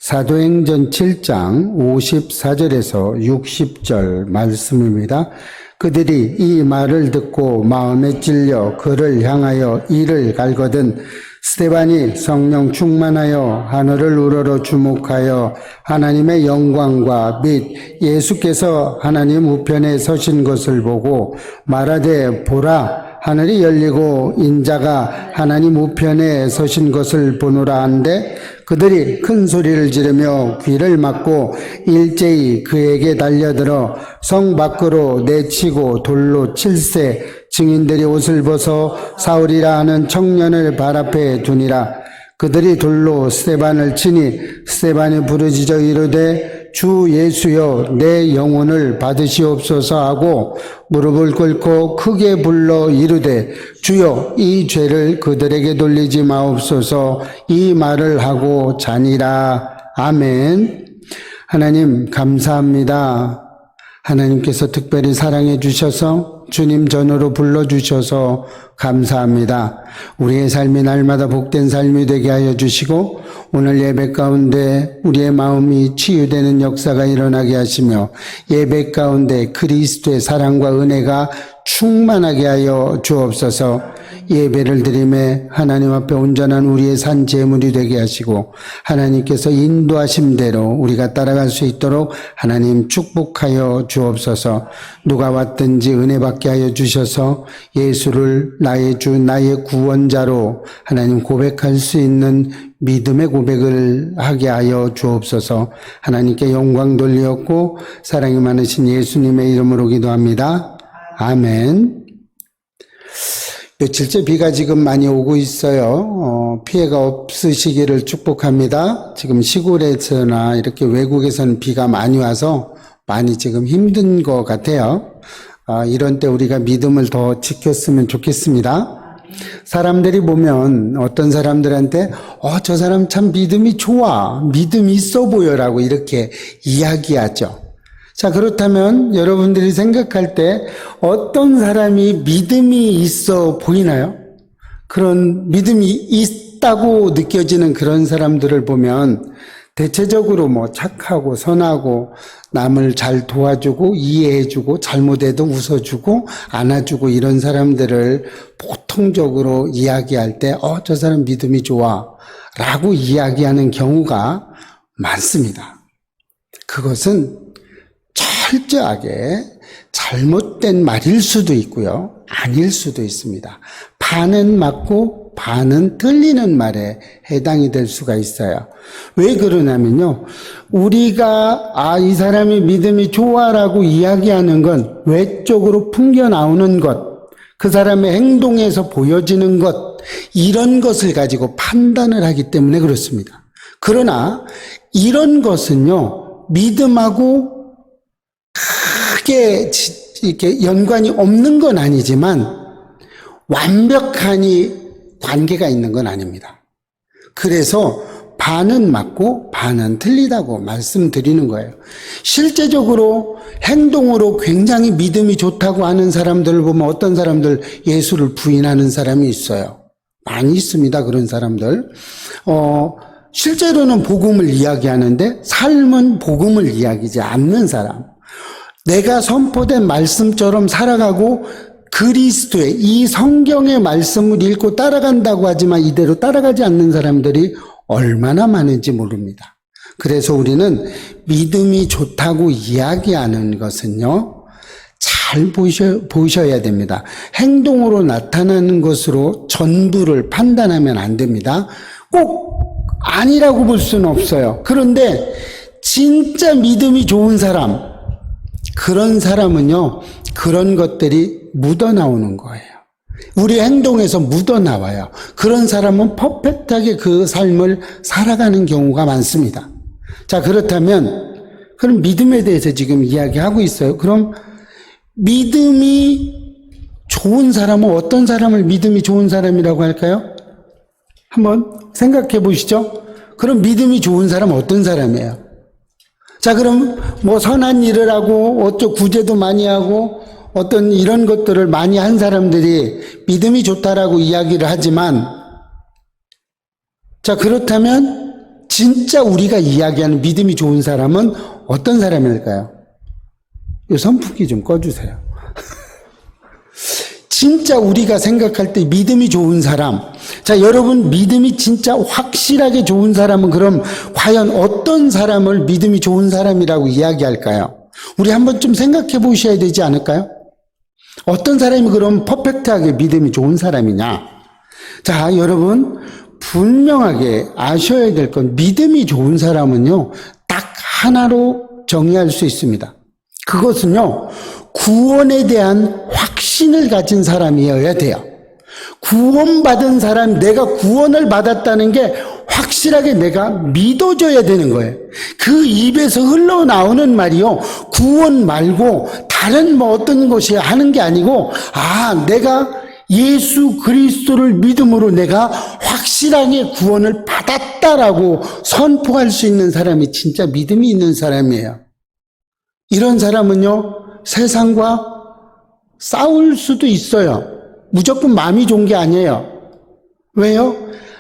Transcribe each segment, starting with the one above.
사도행전 7장 54절에서 60절 말씀입니다. 그들이 이 말을 듣고 마음에 찔려 그를 향하여 이를 갈거든 스데반이 성령 충만하여 하늘을 우러러 주목하여 하나님의 영광과 및 예수께서 하나님 우편에 서신 것을 보고 말하되 보라 하늘이 열리고 인자가 하나님 우편에 서신 것을 보노라 한데 그들이 큰 소리를 지르며 귀를 막고 일제히 그에게 달려들어 성 밖으로 내치고 돌로 칠세 증인들이 옷을 벗어 사울이라 하는 청년을 발 앞에 두니라. 그들이 돌로 스데반을 치니 스데반이 부르짖어 이르되 주 예수여 내 영혼을 받으시옵소서 하고 무릎을 꿇고 크게 불러 이르되 주여 이 죄를 그들에게 돌리지 마옵소서 이 말을 하고 자니라. 아멘. 하나님 감사합니다. 하나님께서 특별히 사랑해 주셔서 주님 전으로 불러주셔서 감사합니다. 우리의 삶이 날마다 복된 삶이 되게 하여 주시고 오늘 예배 가운데 우리의 마음이 치유되는 역사가 일어나게 하시며 예배 가운데 그리스도의 사랑과 은혜가 충만하게 하여 주옵소서. 예배를 드림에 하나님 앞에 온전한 우리의 산 제물이 되게 하시고 하나님께서 인도하신 대로 우리가 따라갈 수 있도록 하나님 축복하여 주옵소서. 누가 왔든지 은혜 받게 하여 주셔서 예수를 나의 주 나의 구원자로 하나님 고백할 수 있는 믿음의 고백을 하게 하여 주옵소서. 하나님께 영광 돌리었고 사랑이 많으신 예수님의 이름으로 기도합니다. 아멘. 며칠째 비가 지금 많이 오고 있어요. 피해가 없으시기를 축복합니다. 지금 시골에서나 이렇게 외국에서는 비가 많이 와서 많이 지금 힘든 것 같아요. 이런 때 우리가 믿음을 더 지켰으면 좋겠습니다. 사람들이 보면 어떤 사람들한테 저 사람 참 믿음이 좋아, 믿음이 있어 보여라고 이렇게 이야기하죠. 자, 그렇다면 여러분들이 생각할 때 어떤 사람이 믿음이 있어 보이나요? 그런 믿음이 있다고 느껴지는 그런 사람들을 보면 대체적으로 착하고 선하고 남을 잘 도와주고 이해해주고 잘못해도 웃어주고 안아주고 이런 사람들을 보통적으로 이야기할 때 저 사람 믿음이 좋아 라고 이야기하는 경우가 많습니다. 그것은 철저하게 잘못된 말일 수도 있고요. 아닐 수도 있습니다. 반은 맞고 반은 틀리는 말에 해당이 될 수가 있어요. 왜 그러냐면요. 우리가 이 사람이 믿음이 좋아라고 이야기하는 건 외적으로 풍겨 나오는 것, 그 사람의 행동에서 보여지는 것, 이런 것을 가지고 판단을 하기 때문에 그렇습니다. 그러나 이런 것은요. 믿음하고 크게 이렇게 연관이 없는 건 아니지만 완벽하니 관계가 있는 건 아닙니다. 그래서 반은 맞고 반은 틀리다고 말씀드리는 거예요. 실제적으로 행동으로 굉장히 믿음이 좋다고 하는 사람들을 보면 어떤 사람들 예수를 부인하는 사람이 있어요. 많이 있습니다. 그런 사람들. 실제로는 복음을 이야기하는데 삶은 복음을 이야기하지 않는 사람. 내가 선포된 말씀처럼 살아가고 그리스도의 이 성경의 말씀을 읽고 따라간다고 하지만 이대로 따라가지 않는 사람들이 얼마나 많은지 모릅니다. 그래서 우리는 믿음이 좋다고 이야기하는 것은요, 잘 보셔야 됩니다. 행동으로 나타나는 것으로 전부를 판단하면 안 됩니다. 꼭 아니라고 볼 수는 없어요. 그런데 진짜 믿음이 좋은 사람, 그런 사람은요, 그런 것들이 묻어나오는 거예요. 우리 행동에서 묻어나와요. 그런 사람은 퍼펙트하게 그 삶을 살아가는 경우가 많습니다. 자, 그렇다면, 그럼 믿음에 대해서 지금 이야기하고 있어요. 그럼 믿음이 좋은 사람은 어떤 사람을 믿음이 좋은 사람이라고 할까요? 한번 생각해 보시죠. 그럼 믿음이 좋은 사람은 어떤 사람이에요? 자, 그럼 선한 일을 하고 어쩌고 구제도 많이 하고 어떤 이런 것들을 많이 한 사람들이 믿음이 좋다라고 이야기를 하지만 자, 그렇다면 진짜 우리가 이야기하는 믿음이 좋은 사람은 어떤 사람일까요? 이 선풍기 좀 꺼주세요. 진짜 우리가 생각할 때 믿음이 좋은 사람. 자, 여러분, 믿음이 진짜 확실하게 좋은 사람은 그럼 과연 어떤 사람을 믿음이 좋은 사람이라고 이야기할까요? 우리 한번 좀 생각해 보셔야 되지 않을까요? 어떤 사람이 그럼 퍼펙트하게 믿음이 좋은 사람이냐? 자, 여러분, 분명하게 아셔야 될 건 믿음이 좋은 사람은요, 딱 하나로 정의할 수 있습니다. 그것은요, 구원에 대한 확신을 가진 사람이어야 돼요. 구원받은 사람, 내가 구원을 받았다는 게 확실하게 내가 믿어줘야 되는 거예요. 그 입에서 흘러나오는 말이요, 구원 말고 다른 뭐 어떤 것이 하는 게 아니고, 내가 예수 그리스도를 믿음으로 내가 확실하게 구원을 받았다라고 선포할 수 있는 사람이 진짜 믿음이 있는 사람이에요. 이런 사람은요, 세상과 싸울 수도 있어요. 무조건 마음이 좋은 게 아니에요. 왜요?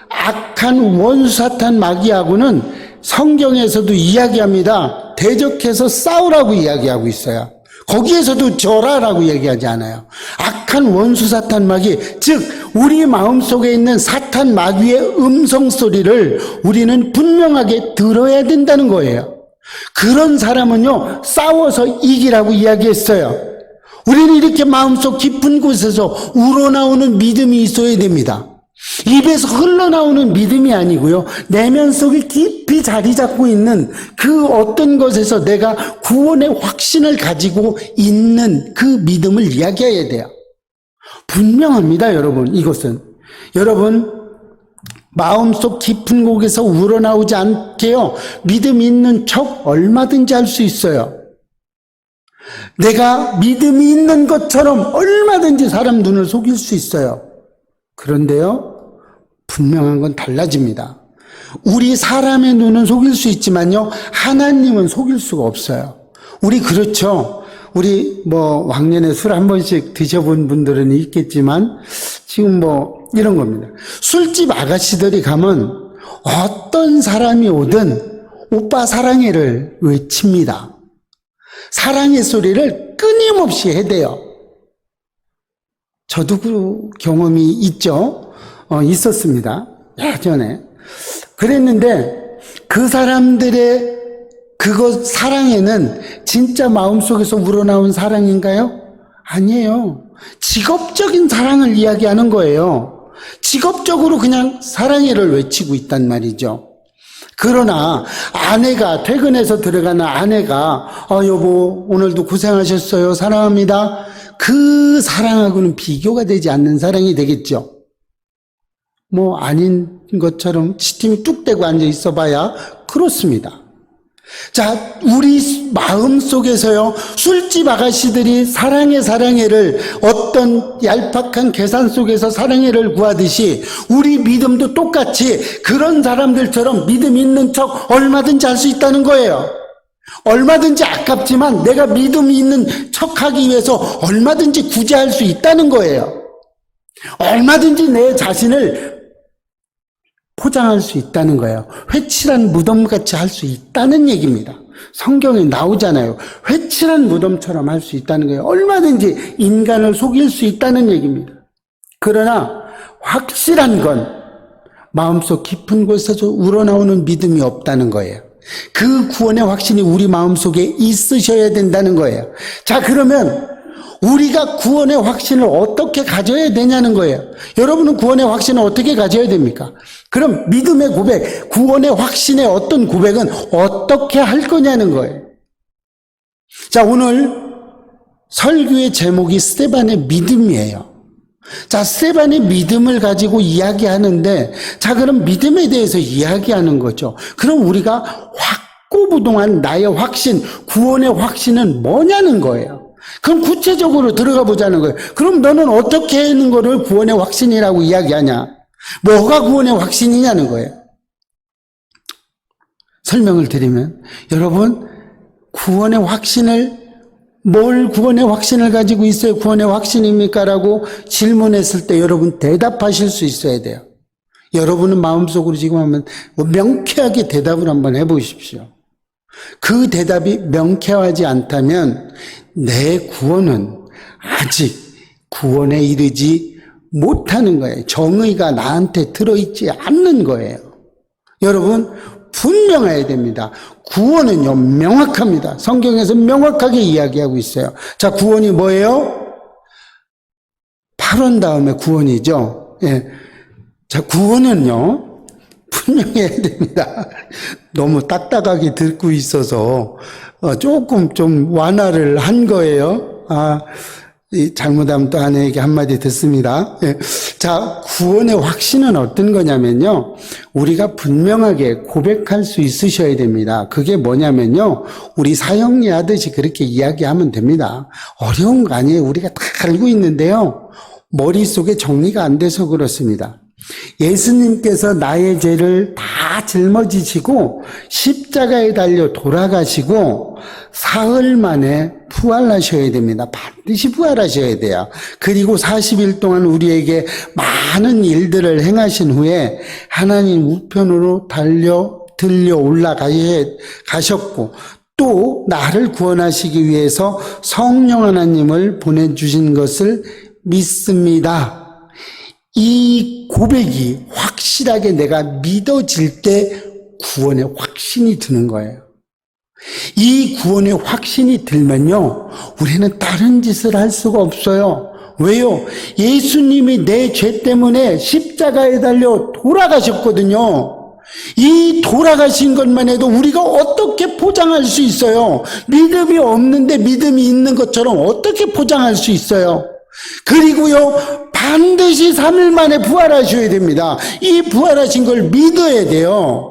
악한 원수 사탄 마귀하고는 성경에서도 이야기합니다. 대적해서 싸우라고 이야기하고 있어요. 거기에서도 절하라고 얘기하지 않아요. 악한 원수 사탄 마귀, 즉 우리 마음속에 있는 사탄 마귀의 음성 소리를 우리는 분명하게 들어야 된다는 거예요. 그런 사람은요, 싸워서 이기라고 이야기했어요. 우리는 이렇게 마음속 깊은 곳에서 우러나오는 믿음이 있어야 됩니다. 입에서 흘러나오는 믿음이 아니고요, 내면 속에 깊이 자리 잡고 있는 그 어떤 것에서 내가 구원의 확신을 가지고 있는 그 믿음을 이야기해야 돼요. 분명합니다, 여러분. 이것은 여러분 마음속 깊은 곳에서 우러나오지 않게요, 믿음 있는 척 얼마든지 할 수 있어요. 내가 믿음이 있는 것처럼 얼마든지 사람 눈을 속일 수 있어요. 그런데요, 분명한 건 달라집니다. 우리 사람의 눈은 속일 수 있지만요, 하나님은 속일 수가 없어요. 우리 그렇죠. 우리 왕년에 술 한 번씩 드셔본 분들은 있겠지만 지금 이런 겁니다. 술집 아가씨들이 가면 어떤 사람이 오든 오빠 사랑해를 외칩니다. 사랑의 소리를 끊임없이 해대요. 저도 그 경험이 있죠. 있었습니다. 예전에. 그랬는데 그 사람들의 그것 사랑에는 진짜 마음속에서 우러나온 사랑인가요? 아니에요. 직업적인 사랑을 이야기하는 거예요. 직업적으로 그냥 사랑해를 외치고 있단 말이죠. 그러나 아내가, 퇴근해서 들어가는 아내가 여보 오늘도 고생하셨어요, 사랑합니다, 그 사랑하고는 비교가 되지 않는 사랑이 되겠죠. 아닌 것처럼 치팀이 뚝 떼고 앉아 있어 봐야 그렇습니다. 자, 우리 마음속에서요, 술집 아가씨들이 사랑해를 어떤 얄팍한 계산 속에서 사랑해를 구하듯이 우리 믿음도 똑같이 그런 사람들처럼 믿음 있는 척 얼마든지 할 수 있다는 거예요. 얼마든지 아깝지만 내가 믿음 있는 척하기 위해서 얼마든지 구제할 수 있다는 거예요. 얼마든지 내 자신을 포장할 수 있다는 거예요. 회칠한 무덤같이 할 수 있다는 얘기입니다. 성경에 나오잖아요. 회칠한 무덤처럼 할 수 있다는 거예요. 얼마든지 인간을 속일 수 있다는 얘기입니다. 그러나 확실한 건 마음속 깊은 곳에서 우러나오는 믿음이 없다는 거예요. 그 구원의 확신이 우리 마음속에 있으셔야 된다는 거예요. 자, 그러면 우리가 구원의 확신을 어떻게 가져야 되냐는 거예요. 여러분은 구원의 확신을 어떻게 가져야 됩니까? 그럼 믿음의 고백, 구원의 확신의 어떤 고백은 어떻게 할 거냐는 거예요. 자, 오늘 설교의 제목이 스데반의 믿음이에요. 자, 스데반의 믿음을 가지고 이야기하는데, 자, 그럼 믿음에 대해서 이야기하는 거죠. 그럼 우리가 확고부동한 나의 확신, 구원의 확신은 뭐냐는 거예요. 그럼 구체적으로 들어가 보자는 거예요. 그럼 너는 어떻게 하는 거를 구원의 확신이라고 이야기하냐? 뭐가 구원의 확신이냐는 거예요. 설명을 드리면, 여러분, 구원의 확신을, 뭘 구원의 확신을 가지고 있어요? 구원의 확신입니까? 라고 질문했을 때 여러분 대답하실 수 있어야 돼요. 여러분은 마음속으로 지금 한번 명쾌하게 대답을 한번 해보십시오. 그 대답이 명쾌하지 않다면 내 구원은 아직 구원에 이르지 못하는 거예요. 정의가 나한테 들어있지 않는 거예요. 여러분 분명해야 됩니다. 구원은요 명확합니다. 성경에서 명확하게 이야기하고 있어요. 자, 구원이 뭐예요? 8원 다음에 구원이죠. 예. 자, 구원은요 분명해야 됩니다. 너무 딱딱하게 듣고 있어서 조금 좀 완화를 한 거예요. 잘못하면 또 아내에게 한마디 듣습니다. 예. 자, 구원의 확신은 어떤 거냐면요. 우리가 분명하게 고백할 수 있으셔야 됩니다. 그게 뭐냐면요. 우리 사형리 하듯이 그렇게 이야기하면 됩니다. 어려운 거 아니에요. 우리가 다 알고 있는데요. 머릿속에 정리가 안 돼서 그렇습니다. 예수님께서 나의 죄를 다 짊어지시고 십자가에 달려 돌아가시고 사흘 만에 부활하셔야 됩니다. 반드시 부활하셔야 돼요. 그리고 40일 동안 우리에게 많은 일들을 행하신 후에 하나님 우편으로 들려 올라가셨고 또 나를 구원하시기 위해서 성령 하나님을 보내주신 것을 믿습니다. 이 고백이 확실하게 내가 믿어질 때 구원의 확신이 드는 거예요. 이 구원의 확신이 들면요, 우리는 다른 짓을 할 수가 없어요. 왜요? 예수님이 내 죄 때문에 십자가에 달려 돌아가셨거든요. 이 돌아가신 것만 해도 우리가 어떻게 포장할 수 있어요? 믿음이 없는데 믿음이 있는 것처럼 어떻게 포장할 수 있어요? 그리고요, 반드시 3일 만에 부활하셔야 됩니다. 이 부활하신 걸 믿어야 돼요.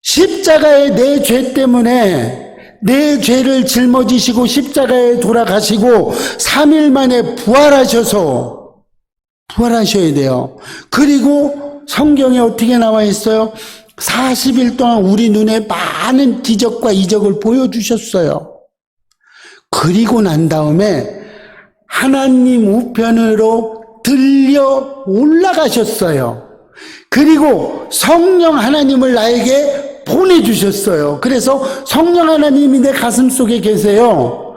십자가에 내 죄 때문에 내 죄를 짊어지시고 십자가에 돌아가시고 3일 만에 부활하셔야 돼요. 그리고 성경에 어떻게 나와 있어요? 40일 동안 우리 눈에 많은 기적과 이적을 보여주셨어요. 그리고 난 다음에 하나님 우편으로 들려 올라가셨어요. 그리고 성령 하나님을 나에게 보내주셨어요. 그래서 성령 하나님이 내 가슴 속에 계세요.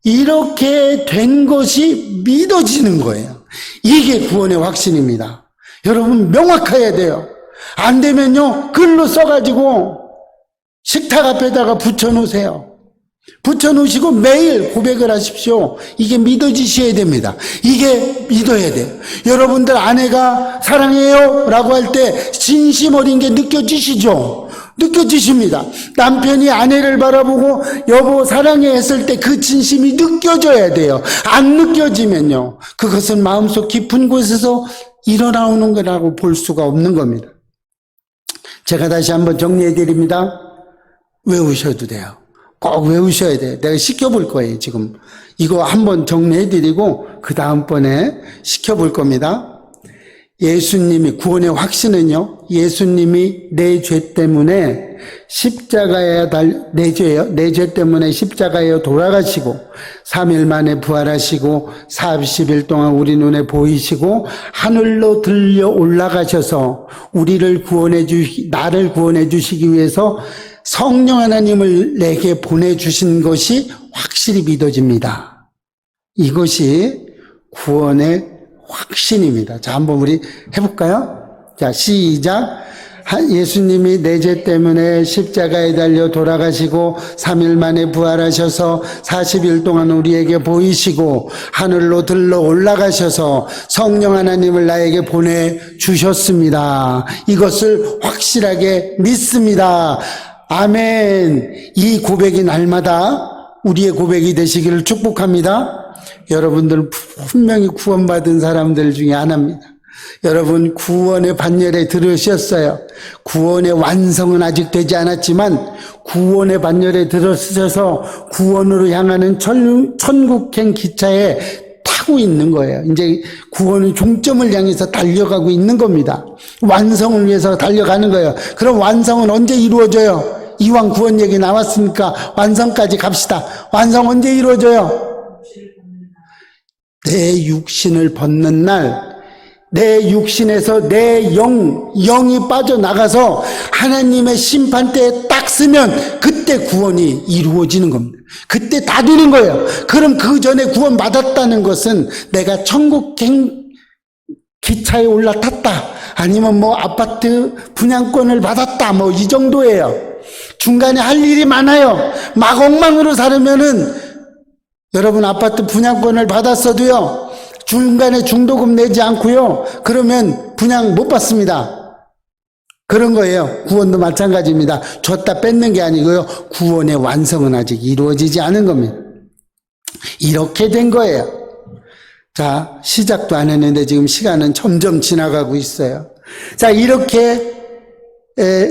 이렇게 된 것이 믿어지는 거예요. 이게 구원의 확신입니다. 여러분 명확해야 돼요. 안 되면요 글로 써가지고 식탁 앞에다가 붙여놓으세요. 붙여놓으시고 매일 고백을 하십시오. 이게 믿어지셔야 됩니다. 이게 믿어야 돼요. 여러분들 아내가 사랑해요 라고 할 때 진심 어린 게 느껴지시죠? 느껴지십니다. 남편이 아내를 바라보고 여보 사랑해 했을 때 그 진심이 느껴져야 돼요. 안 느껴지면요 그것은 마음속 깊은 곳에서 일어나오는 거라고 볼 수가 없는 겁니다. 제가 다시 한번 정리해 드립니다. 외우셔도 돼요. 꼭 외우셔야 돼요. 내가 시켜볼 거예요, 지금. 이거 한번 정리해드리고, 그 다음번에 시켜볼 겁니다. 예수님이, 구원의 확신은요, 예수님이 내 죄 때문에 내 죄 때문에 십자가에 돌아가시고, 3일 만에 부활하시고, 40일 동안 우리 눈에 보이시고, 하늘로 들려 올라가셔서, 나를 구원해 주시기 위해서 성령 하나님을 내게 보내주신 것이 확실히 믿어집니다. 이것이 구원의 확신입니다. 자, 한번 우리 해볼까요? 자, 시작. 예수님이 내 죄 때문에 십자가에 달려 돌아가시고 3일 만에 부활하셔서 40일 동안 우리에게 보이시고 하늘로 들러 올라가셔서 성령 하나님을 나에게 보내주셨습니다. 이것을 확실하게 믿습니다. 아멘. 이 고백이 날마다 우리의 고백이 되시기를 축복합니다. 여러분들 분명히 구원받은 사람들 중에 하나입니다. 여러분 구원의 반열에 들으셨어요. 구원의 완성은 아직 되지 않았지만 구원의 반열에 들어서셔서 구원으로 향하는 천국행 기차에 타고 있는 거예요. 이제 구원의 종점을 향해서 달려가고 있는 겁니다. 완성을 위해서 달려가는 거예요. 그럼 완성은 언제 이루어져요? 이왕 구원 얘기 나왔으니까 완성까지 갑시다. 완성 언제 이루어져요? 내 육신을 벗는 날, 내 육신에서 내 영이 빠져나가서 하나님의 심판대에 딱 쓰면 그때 구원이 이루어지는 겁니다. 그때 다 되는 거예요. 그럼 그 전에 구원 받았다는 것은 내가 천국 기차에 올라탔다, 아니면 뭐 아파트 분양권을 받았다, 뭐 이 정도예요. 중간에 할 일이 많아요. 막 엉망으로 살으면은 여러분 아파트 분양권을 받았어도요, 중간에 중도금 내지 않고요, 그러면 분양 못 받습니다. 그런 거예요. 구원도 마찬가지입니다. 줬다 뺏는 게 아니고요, 구원의 완성은 아직 이루어지지 않은 겁니다. 이렇게 된 거예요. 자, 시작도 안 했는데 지금 시간은 점점 지나가고 있어요. 자, 이렇게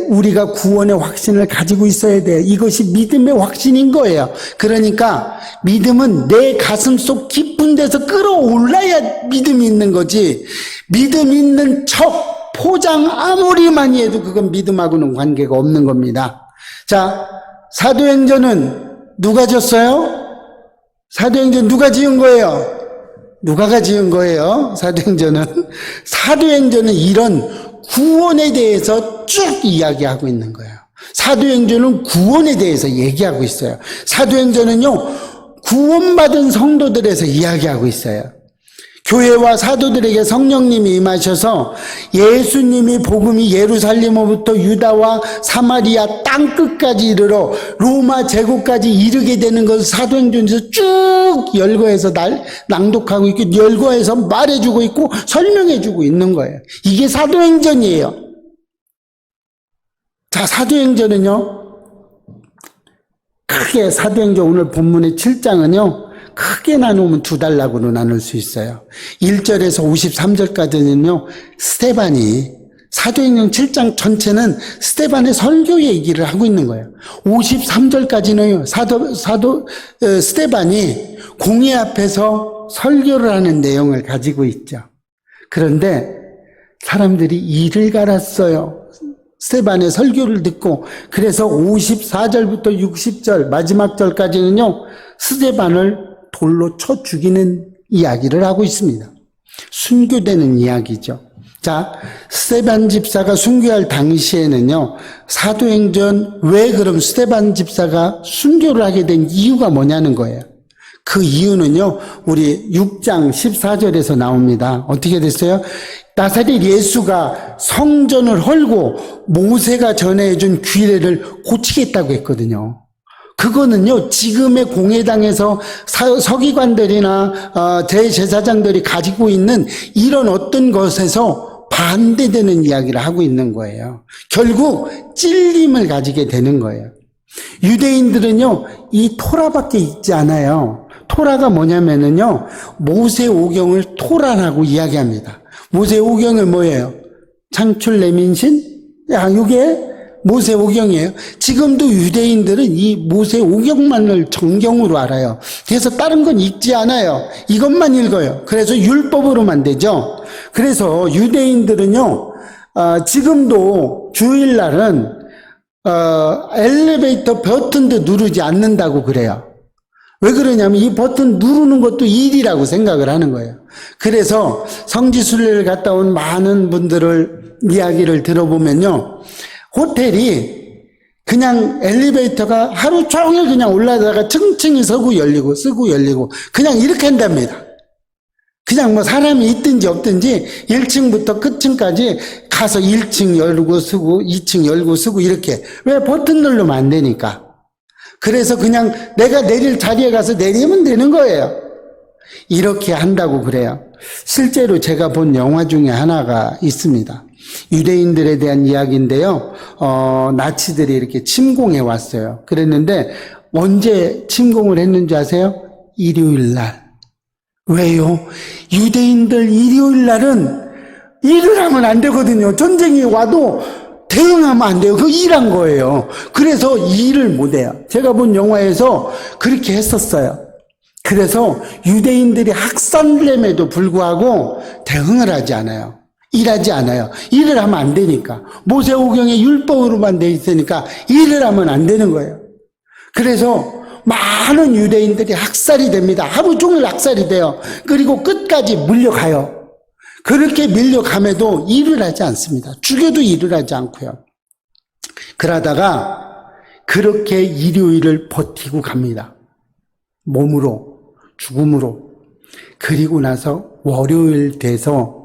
우리가 구원의 확신을 가지고 있어야 돼요. 이것이 믿음의 확신인 거예요. 그러니까 믿음은 내 가슴 속 깊은 데서 끌어올라야 믿음이 있는 거지, 믿음 있는 척 포장 아무리 많이 해도 그건 믿음하고는 관계가 없는 겁니다. 자, 사도행전은 누가 졌어요? 사도행전 누가 지은 거예요? 누가가 지은 거예요? 사도행전은 이런 구원에 대해서 쭉 이야기하고 있는 거예요. 사도행전은 구원에 대해서 얘기하고 있어요. 사도행전은요, 구원받은 성도들에서 이야기하고 있어요. 교회와 사도들에게 성령님이 임하셔서 예수님이 복음이 예루살렘으로부터 유다와 사마리아 땅끝까지 이르러 로마 제국까지 이르게 되는 것을 사도행전에서 쭉 열거해서 낭독하고 있고, 열거해서 말해주고 있고 설명해주고 있는 거예요. 이게 사도행전이에요. 자, 사도행전은요, 크게 사도행전 오늘 본문의 7장은요 크게 나누면 두 단락으로 나눌 수 있어요. 1절에서 53절까지는요 스데반이, 사도행전 7장 전체는 스데반의 설교 얘기를 하고 있는 거예요. 53절까지는요 스데반이 공회 앞에서 설교를 하는 내용을 가지고 있죠. 그런데 사람들이 이를 갈았어요. 스데반의 설교를 듣고. 그래서 54절부터 60절 마지막 절까지는요 스데반을 돌로 쳐 죽이는 이야기를 하고 있습니다. 순교되는 이야기죠. 자, 스데반 집사가 순교할 당시에는요, 사도행전 왜 그럼 스데반 집사가 순교를 하게 된 이유가 뭐냐는 거예요. 그 이유는요, 우리 6장 14절에서 나옵니다. 어떻게 됐어요? 나사렛 예수가 성전을 헐고 모세가 전해준 규례를 고치겠다고 했거든요. 그거는요, 지금의 공회당에서 서기관들이나 대제사장들이 가지고 있는 이런 어떤 것에서 반대되는 이야기를 하고 있는 거예요. 결국 찔림을 가지게 되는 거예요. 유대인들은요, 이 토라밖에 읽지 않아요. 토라가 뭐냐면은요, 모세오경을 토라라고 이야기합니다. 모세오경은 뭐예요? 창출 내민신? 이게 모세오경이에요. 지금도 유대인들은 이 모세오경만을 정경으로 알아요. 그래서 다른 건 읽지 않아요. 이것만 읽어요. 그래서 율법으로만 되죠. 그래서 유대인들은요, 지금도 주일날은 엘리베이터 버튼도 누르지 않는다고 그래요. 왜 그러냐면 이 버튼 누르는 것도 일이라고 생각을 하는 거예요. 그래서 성지순례를 갔다 온 많은 분들을 이야기를 들어보면요, 호텔이 그냥 엘리베이터가 하루 종일 그냥 올라다가 층층이 서고 열리고 쓰고 열리고 그냥 이렇게 한답니다. 그냥 뭐 사람이 있든지 없든지 1층부터 끝층까지 가서 1층 열고 쓰고 2층 열고 쓰고 이렇게. 왜? 버튼 누르면 안 되니까. 그래서 그냥 내가 내릴 자리에 가서 내리면 되는 거예요. 이렇게 한다고 그래요. 실제로 제가 본 영화 중에 하나가 있습니다. 유대인들에 대한 이야기인데요. 나치들이 이렇게 침공해 왔어요. 그랬는데 언제 침공을 했는지 아세요? 일요일 날. 왜요? 유대인들 일요일 날은 일을 하면 안 되거든요. 전쟁이 와도 대응하면 안 돼요. 그거 일한 거예요. 그래서 일을 못 해요. 제가 본 영화에서 그렇게 했었어요. 그래서 유대인들이 학살됨에도 불구하고 대응을 하지 않아요. 일하지 않아요. 일을 하면 안 되니까. 모세오경의 율법으로만 돼 있으니까 일을 하면 안 되는 거예요. 그래서 많은 유대인들이 학살이 됩니다. 하루 종일 학살이 돼요. 그리고 끝까지 물려가요. 그렇게 밀려감에도 일을 하지 않습니다. 죽여도 일을 하지 않고요. 그러다가 그렇게 일요일을 버티고 갑니다. 몸으로, 죽음으로. 그리고 나서 월요일 돼서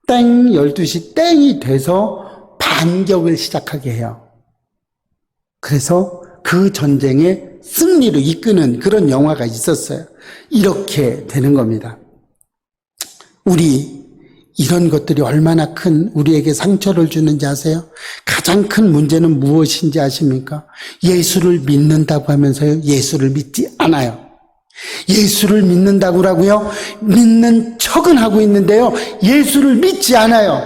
12시 땡이 돼서 반격을 시작하게 해요. 그래서 그 전쟁의 승리로 이끄는 그런 영화가 있었어요. 이렇게 되는 겁니다. 우리 이런 것들이 얼마나 큰 우리에게 상처를 주는지 아세요? 가장 큰 문제는 무엇인지 아십니까? 예수를 믿는다고 하면서요, 예수를 믿지 않아요. 예수를 믿는다고라고요? 믿는 척은 하고 있는데요, 예수를 믿지 않아요.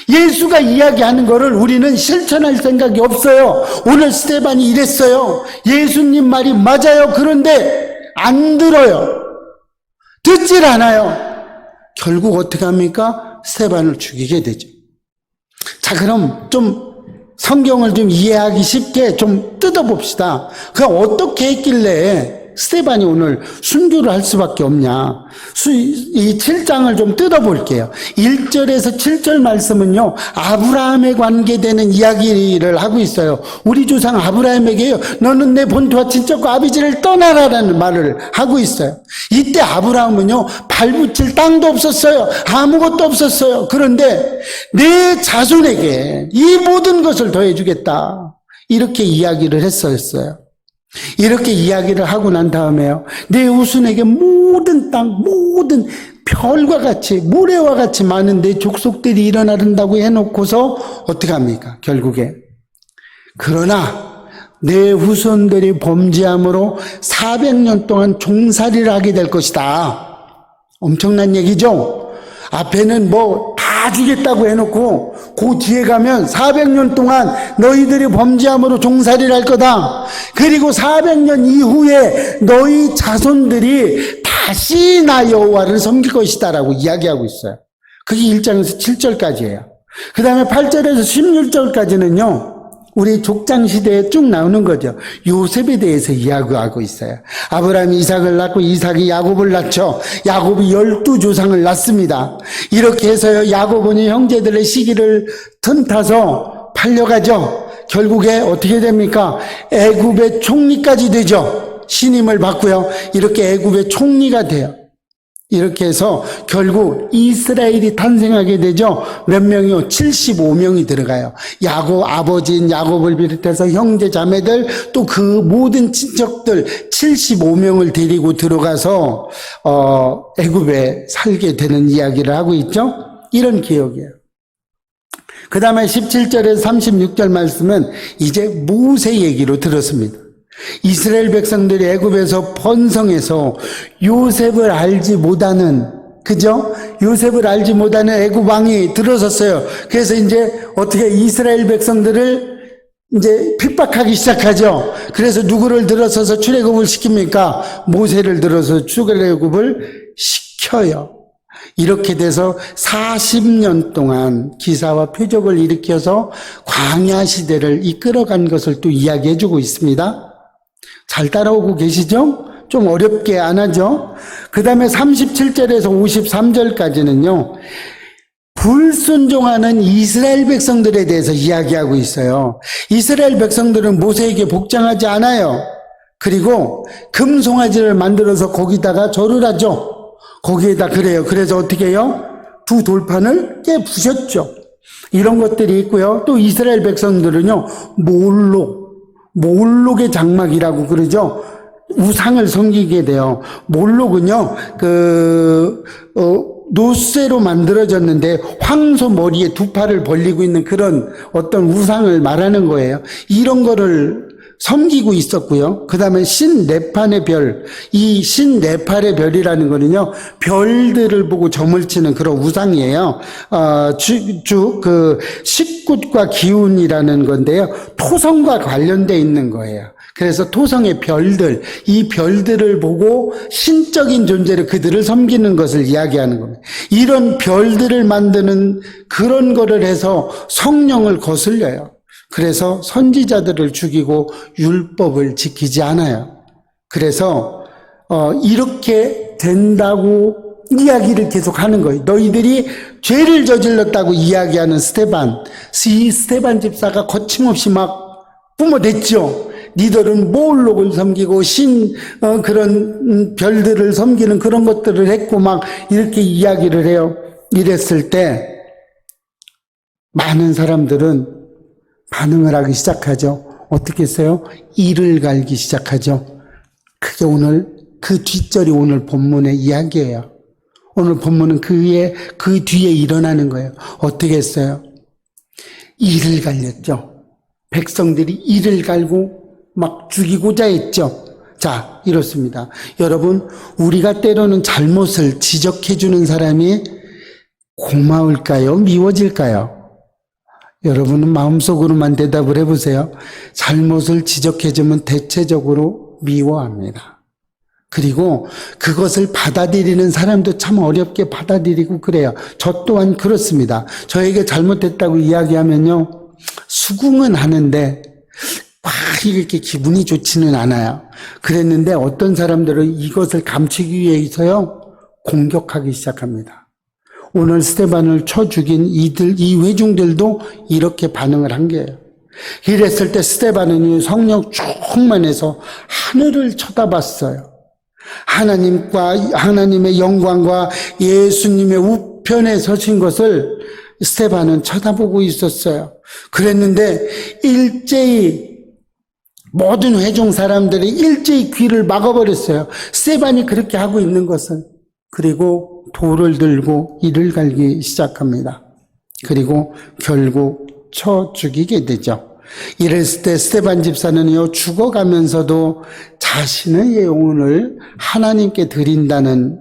예수가 이야기하는 거를 우리는 실천할 생각이 없어요. 오늘 스데반이 이랬어요. 예수님 말이 맞아요. 그런데 안 들어요. 듣질 않아요. 결국 어떻게 합니까? 스데반을 죽이게 되죠. 자, 그럼 좀 성경을 좀 이해하기 쉽게 좀 뜯어봅시다. 그럼 어떻게 했길래 스데반이 오늘 순교를 할 수밖에 없냐. 이 7장을 좀 뜯어볼게요. 1절에서 7절 말씀은요, 아브라함에 관계되는 이야기를 하고 있어요. 우리 조상 아브라함에게요, 너는 내 본토와 친척과 아비지를 떠나라라는 말을 하고 있어요. 이때 아브라함은요, 발붙일 땅도 없었어요. 아무것도 없었어요. 그런데 내 자손에게 이 모든 것을 더해주겠다. 이렇게 이야기를 했었어요. 이렇게 이야기를 하고 난 다음에요, 내 후손에게 모든 땅, 모든 별과 같이, 모래와 같이 많은 내 족속들이 일어나른다고 해놓고서 어떻게 합니까? 결국에. 그러나 내 후손들이 범죄함으로 400년 동안 종살이를 하게 될 것이다. 엄청난 얘기죠? 앞에는 뭐 다 주겠다고 해놓고 그 뒤에 가면 400년 동안 너희들이 범죄함으로 종살이를 할 거다. 그리고 400년 이후에 너희 자손들이 다시 나 여호와를 섬길 것이다 라고 이야기하고 있어요. 그게 1장에서 7절까지예요. 그 다음에 8절에서 16절까지는요, 우리 족장시대에 쭉 나오는 거죠. 요셉에 대해서 이야기하고 있어요. 아브라함이 이삭을 낳고 이삭이 야곱을 낳죠. 야곱이 12조상을 낳습니다. 이렇게 해서요, 야곱은 형제들의 시기를 틈타서 팔려가죠. 결국에 어떻게 됩니까? 애굽의 총리까지 되죠. 신임을 받고요. 이렇게 애굽의 총리가 돼요. 이렇게 해서 결국 이스라엘이 탄생하게 되죠. 몇 명이요? 75명이 들어가요. 야곱, 아버지인 야곱을 비롯해서 형제 자매들, 또 그 모든 친척들 75명을 데리고 들어가서 애굽에 살게 되는 이야기를 하고 있죠. 이런 기억이에요. 그 다음에 17절에서 36절 말씀은 이제 모세 얘기로 들었습니다. 이스라엘 백성들이 애굽에서 번성해서 요셉을 알지 못하는, 그죠? 요셉을 알지 못하는 애굽 왕이 들어섰어요. 그래서 이제 어떻게 이스라엘 백성들을 이제 핍박하기 시작하죠. 그래서 누구를 들어서서 출애굽을 시킵니까? 모세를 들어서 출애굽을 시켜요. 이렇게 돼서 40년 동안 기사와 표적을 일으켜서 광야 시대를 이끌어간 것을 또 이야기해 주고 있습니다. 잘 따라오고 계시죠? 좀 어렵게 안 하죠? 그 다음에 37절에서 53절까지는요, 불순종하는 이스라엘 백성들에 대해서 이야기하고 있어요. 이스라엘 백성들은 모세에게 복장하지 않아요. 그리고 금송아지를 만들어서 거기다가 절을 하죠. 거기에다 그래요. 그래서 어떻게 해요? 두 돌판을 깨부셨죠. 이런 것들이 있고요. 또 이스라엘 백성들은요, 몰록의 장막이라고 그러죠. 우상을 섬기게 돼요. 몰록은요, 노쇠로 만들어졌는데 황소 머리에 두 팔을 벌리고 있는 그런 어떤 우상을 말하는 거예요. 이런 거를 섬기고 있었고요. 그 다음에 신네팔의 별, 이 신네팔의 별이라는 거는요, 별들을 보고 점을 치는 그런 우상이에요. 그 식굿과 기운이라는 건데요, 토성과 관련돼 있는 거예요. 그래서 토성의 별들, 이 별들을 보고 신적인 존재로 그들을 섬기는 것을 이야기하는 겁니다. 이런 별들을 만드는 그런 거를 해서 성령을 거슬려요. 그래서 선지자들을 죽이고 율법을 지키지 않아요. 그래서 이렇게 된다고 이야기를 계속 하는 거예요. 너희들이 죄를 저질렀다고 이야기하는 스데반. 이 스데반 집사가 거침없이 막 뿜어댔죠. 니들은 몰록을 섬기고 그런 별들을 섬기는 그런 것들을 했고 막 이렇게 이야기를 해요. 이랬을 때 많은 사람들은 반응을 하기 시작하죠. 어떻게 했어요? 이를 갈기 시작하죠. 그게 오늘 그 뒷절이 오늘 본문의 이야기예요. 오늘 본문은 그 뒤에 일어나는 거예요. 어떻게 했어요? 이를 갈렸죠. 백성들이 이를 갈고 막 죽이고자 했죠. 자, 이렇습니다. 여러분, 우리가 때로는 잘못을 지적해주는 사람이 고마울까요? 미워질까요? 여러분은 마음속으로만 대답을 해보세요. 잘못을 지적해주면 대체적으로 미워합니다. 그리고 그것을 받아들이는 사람도 참 어렵게 받아들이고 그래요. 저 또한 그렇습니다. 저에게 잘못했다고 이야기하면요, 수긍은 하는데 막 이렇게 기분이 좋지는 않아요. 그랬는데 어떤 사람들은 이것을 감추기 위해서요, 공격하기 시작합니다. 오늘 스데반을 쳐 죽인 이 회중들도 이렇게 반응을 한 거예요. 이랬을 때 스데반은 성령 충만해서 하늘을 쳐다봤어요. 하나님의 영광과 예수님의 우편에 서신 것을 스데반은 쳐다보고 있었어요. 그랬는데 일제히 모든 회중 사람들이 일제히 귀를 막아버렸어요. 스데반이 그렇게 하고 있는 것을. 그리고 돌을 들고 이를 갈기 시작합니다. 그리고 결국 쳐 죽이게 되죠. 이랬을 때 스데반 집사는요, 죽어가면서도 자신의 영혼을 하나님께 드린다는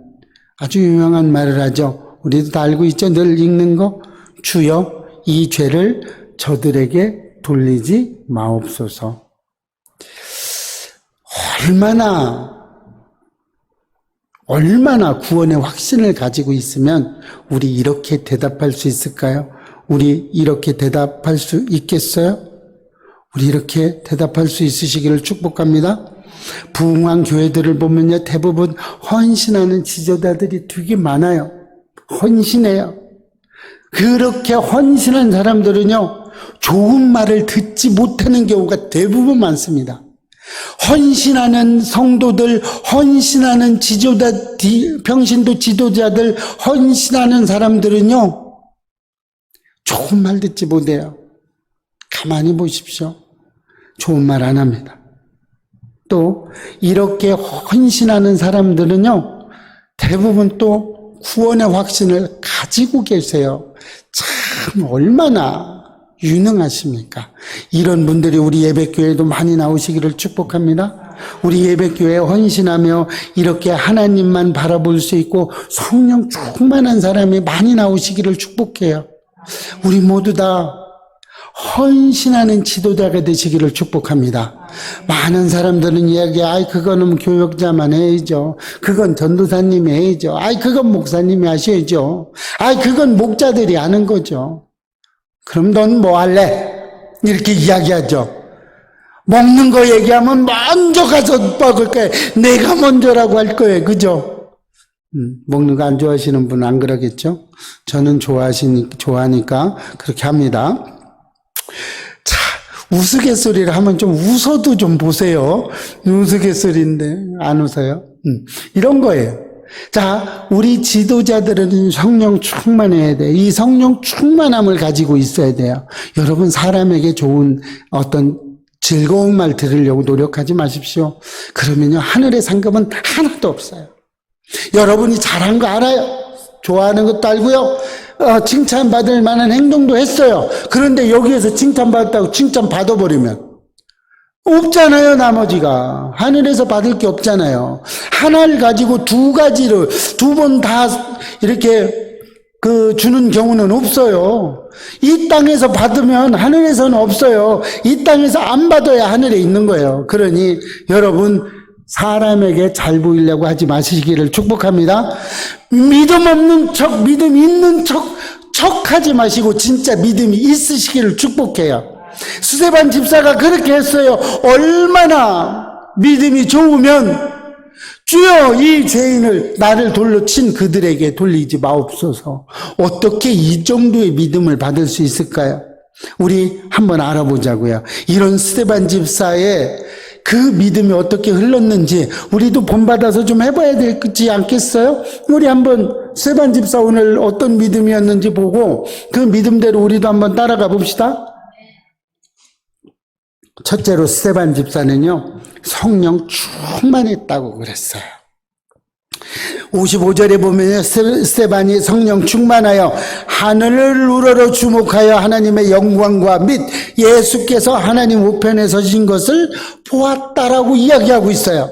아주 유명한 말을 하죠. 우리도 다 알고 있죠. 늘 읽는 거. 주여, 이 죄를 저들에게 돌리지 마옵소서. 얼마나 구원의 확신을 가지고 있으면 우리 이렇게 대답할 수 있을까요? 우리 이렇게 대답할 수 있겠어요? 우리 이렇게 대답할 수 있으시기를 축복합니다. 부흥한 교회들을 보면요, 대부분 헌신하는 지도자들이 되게 많아요. 헌신해요. 그렇게 헌신한 사람들은요, 좋은 말을 듣지 못하는 경우가 대부분 많습니다. 헌신하는 성도들, 헌신하는 평신도 지도자들, 헌신하는 사람들은요, 좋은 말 듣지 못해요. 가만히 보십시오. 좋은 말 안 합니다. 또 이렇게 헌신하는 사람들은요, 대부분 또 구원의 확신을 가지고 계세요. 참 얼마나 유능하십니까? 이런 분들이 우리 예배교회에도 많이 나오시기를 축복합니다. 우리 예배교회에 헌신하며 이렇게 하나님만 바라볼 수 있고 성령 충만한 사람이 많이 나오시기를 축복해요. 우리 모두 다 헌신하는 지도자가 되시기를 축복합니다. 많은 사람들은 이야기해, 그거는 교역자만 해야죠. 그건 전도사님이 해야죠. 그건 목사님이 하셔야죠. 그건 목자들이 하는 거죠. 그럼 넌 뭐 할래? 이렇게 이야기하죠. 먹는 거 얘기하면 먼저 가서 먹을 거예요. 내가 먼저라고 할 거예요. 그죠? 먹는 거 안 좋아하시는 분은 안 그러겠죠? 저는 좋아하니까 그렇게 합니다. 자, 우스갯소리를 하면 좀 웃어도 좀 보세요. 우스갯소리인데 안 웃어요? 이런 거예요. 자, 우리 지도자들은 성령 충만해야 돼요. 이 성령 충만함을 가지고 있어야 돼요. 여러분, 사람에게 좋은 어떤 즐거운 말 들으려고 노력하지 마십시오. 그러면요, 하늘의 상급은 하나도 없어요. 여러분이 잘한 거 알아요. 좋아하는 것도 알고요. 칭찬받을 만한 행동도 했어요. 그런데 여기에서 칭찬받았다고 칭찬받아버리면 없잖아요. 나머지가 하늘에서 받을 게 없잖아요. 하나를 가지고 두 가지를 두 번 다 이렇게 주는 경우는 없어요. 이 땅에서 받으면 하늘에서는 없어요. 이 땅에서 안 받아야 하늘에 있는 거예요. 그러니 여러분, 사람에게 잘 보이려고 하지 마시기를 축복합니다. 믿음 없는 척, 믿음 있는 척하지 마시고 진짜 믿음이 있으시기를 축복해요. 스데반 집사가 그렇게 했어요. 얼마나 믿음이 좋으면 주여 이 죄인을 나를 돌로 친 그들에게 돌리지 마옵소서. 어떻게 이 정도의 믿음을 받을 수 있을까요? 우리 한번 알아보자고요. 이런 스데반 집사의 그 믿음이 어떻게 흘렀는지 우리도 본받아서 좀 해봐야 되지 않겠어요? 우리 한번 스데반 집사 오늘 어떤 믿음이었는지 보고 그 믿음대로 우리도 한번 따라가 봅시다. 첫째로 스데반 집사는요, 성령 충만했다고 그랬어요. 55절에 보면 스데반이 성령 충만하여 하늘을 우러러 주목하여 하나님의 영광과 및 예수께서 하나님 우편에 서신 것을 보았다라고 이야기하고 있어요.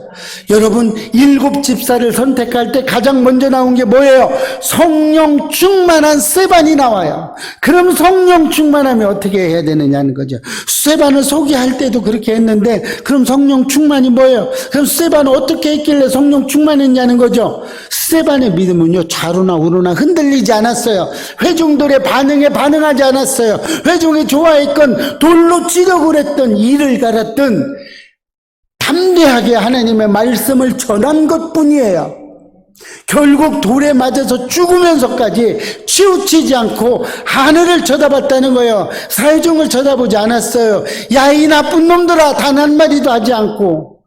여러분, 7 집사를 선택할 때 가장 먼저 나온 게 뭐예요? 성령 충만한 스데반이 나와요. 그럼 성령 충만하면 어떻게 해야 되느냐는 거죠. 스데반을 소개할 때도 그렇게 했는데 그럼 성령 충만이 뭐예요? 그럼 스데반은 어떻게 했길래 성령 충만했냐는 거죠. 스데반의 믿음은요, 좌로나 우로나 흔들리지 않았어요. 회중들의 반응에 반응하지 않았어요. 회중이 좋아했건 돌로 찌려고 그랬던 이를 갈았던 담대하게 하나님의 말씀을 전한 것뿐이에요. 결국 돌에 맞아서 죽으면서까지 치우치지 않고 하늘을 쳐다봤다는 거예요. 사회중을 쳐다보지 않았어요. 야, 이 나쁜 놈들아, 단 한마디도 하지 않고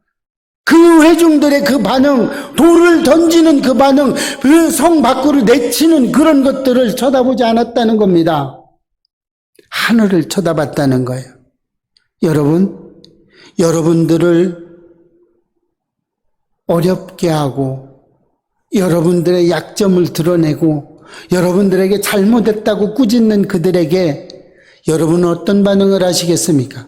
그 회중들의 그 반응, 돌을 던지는 그 반응, 그 성 밖으로 내치는 그런 것들을 쳐다보지 않았다는 겁니다. 하늘을 쳐다봤다는 거예요. 여러분들을 어렵게 하고 여러분들의 약점을 드러내고 여러분들에게 잘못했다고 꾸짖는 그들에게 여러분은 어떤 반응을 하시겠습니까?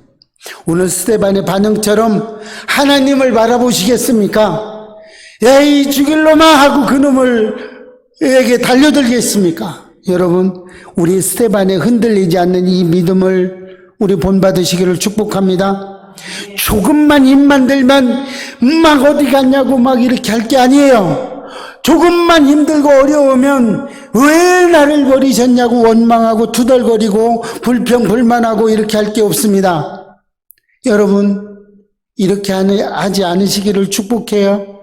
오늘 스데반의 반응처럼 하나님을 바라보시겠습니까? 에이, 죽일 놈아 하고 그놈에게 달려들겠습니까? 여러분, 우리 스데반에 흔들리지 않는 이 믿음을 우리 본받으시기를 축복합니다. 조금만 힘만 들면 막 어디 갔냐고 막 이렇게 할 게 아니에요. 조금만 힘들고 어려우면 왜 나를 버리셨냐고 원망하고 투덜거리고 불평불만하고 이렇게 할 게 없습니다. 여러분, 이렇게 하지 않으시기를 축복해요.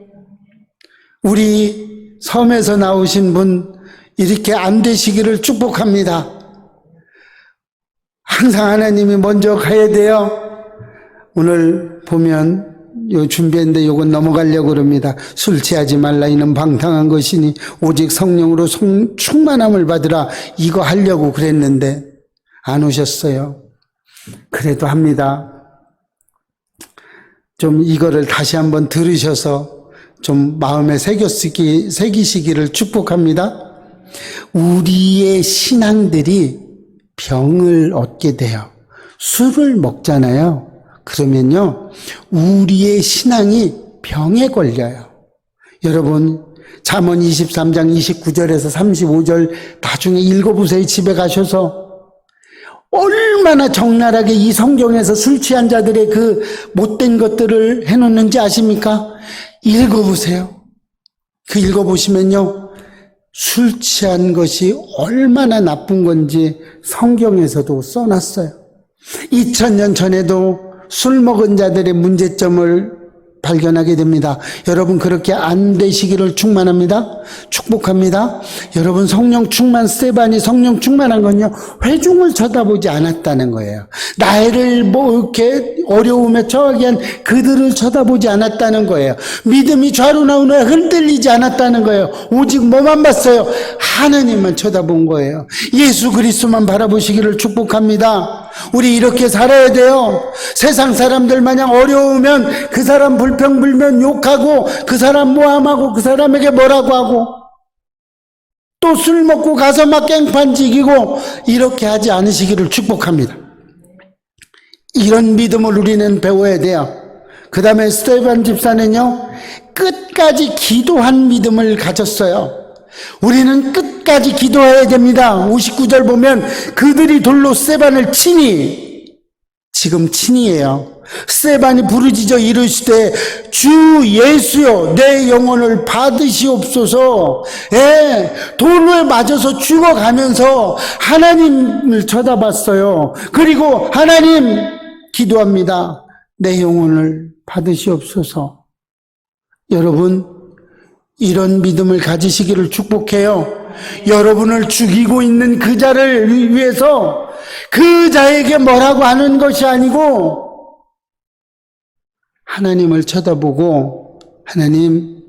우리 섬에서 나오신 분 이렇게 안 되시기를 축복합니다. 항상 하나님이 먼저 가야 돼요. 오늘 보면 요 준비했는데 요건 넘어가려고 그럽니다. 술 취하지 말라 이는 방탕한 것이니 오직 성령으로 충만함을 받으라, 이거 하려고 그랬는데 안 오셨어요. 그래도 합니다. 좀 이거를 다시 한번 들으셔서 좀 마음에 새기시기를 축복합니다. 우리의 신앙들이 병을 얻게 돼요. 술을 먹잖아요. 그러면요, 우리의 신앙이 병에 걸려요. 여러분, 잠언 23장 29절에서 35절 나중에 읽어보세요. 집에 가셔서. 얼마나 적나라하게 이 성경에서 술 취한 자들의 그 못된 것들을 해놓는지 아십니까? 읽어보세요. 그 읽어보시면요, 술 취한 것이 얼마나 나쁜 건지 성경에서도 써놨어요. 2000년 전에도 술 먹은 자들의 문제점을 발견하게 됩니다. 여러분, 그렇게 안 되시기를 축복합니다. 여러분, 성령 충만, 스데반이 성령 충만한 건요, 회중을 쳐다보지 않았다는 거예요. 나이를 이렇게 어려움에 처하게 한 그들을 쳐다보지 않았다는 거예요. 믿음이 좌로나 우로나 흔들리지 않았다는 거예요. 오직 뭐만 봤어요? 하나님만 쳐다본 거예요. 예수 그리스도만 바라보시기를 축복합니다. 우리 이렇게 살아야 돼요. 세상 사람들 마냥 어려우면 그 사람 불평불만 욕하고 그 사람 모함하고 그 사람에게 뭐라고 하고 또 술 먹고 가서 막 깽판 지기고 이렇게 하지 않으시기를 축복합니다. 이런 믿음을 우리는 배워야 돼요. 그 다음에 스데반 집사는요, 끝까지 기도한 믿음을 가졌어요. 우리는 끝까지 기도해야 됩니다. 59절 보면 그들이 돌로 스데반을 치니, 지금 친이에요. 스데반이 부르짖어 이르시되 주 예수여 내 영혼을 받으시옵소서. 돌에 맞아서 죽어가면서 하나님을 쳐다봤어요. 그리고 하나님 기도합니다. 내 영혼을 받으시옵소서. 여러분, 이런 믿음을 가지시기를 축복해요. 여러분을 죽이고 있는 그 자를 위해서 그 자에게 뭐라고 하는 것이 아니고 하나님을 쳐다보고 하나님,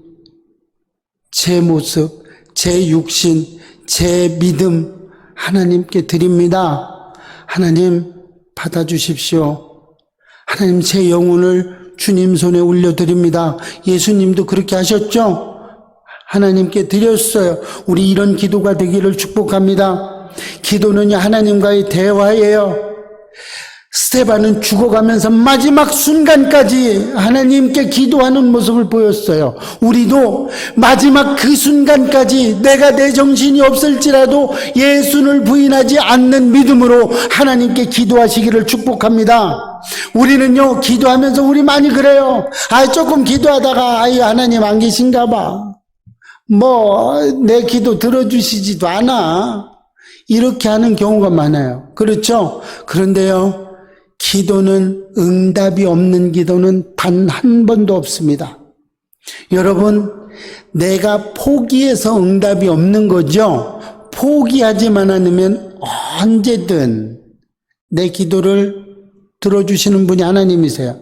제 모습, 제 육신, 제 믿음 하나님께 드립니다. 하나님 받아주십시오. 하나님, 제 영혼을 주님 손에 올려드립니다. 예수님도 그렇게 하셨죠? 하나님께 드렸어요. 우리 이런 기도가 되기를 축복합니다. 기도는요, 하나님과의 대화예요. 스데반은 죽어가면서 마지막 순간까지 하나님께 기도하는 모습을 보였어요. 우리도 마지막 그 순간까지 내가 내 정신이 없을지라도 예수를 부인하지 않는 믿음으로 하나님께 기도하시기를 축복합니다. 우리는요, 기도하면서 우리 많이 그래요. 조금 기도하다가 하나님 안 계신가 봐. 내 기도 들어주시지도 않아. 이렇게 하는 경우가 많아요. 그렇죠? 그런데요, 기도는, 응답이 없는 기도는 단 한 번도 없습니다. 여러분, 내가 포기해서 응답이 없는 거죠? 포기하지만 않으면 언제든 내 기도를 들어주시는 분이 하나님이세요.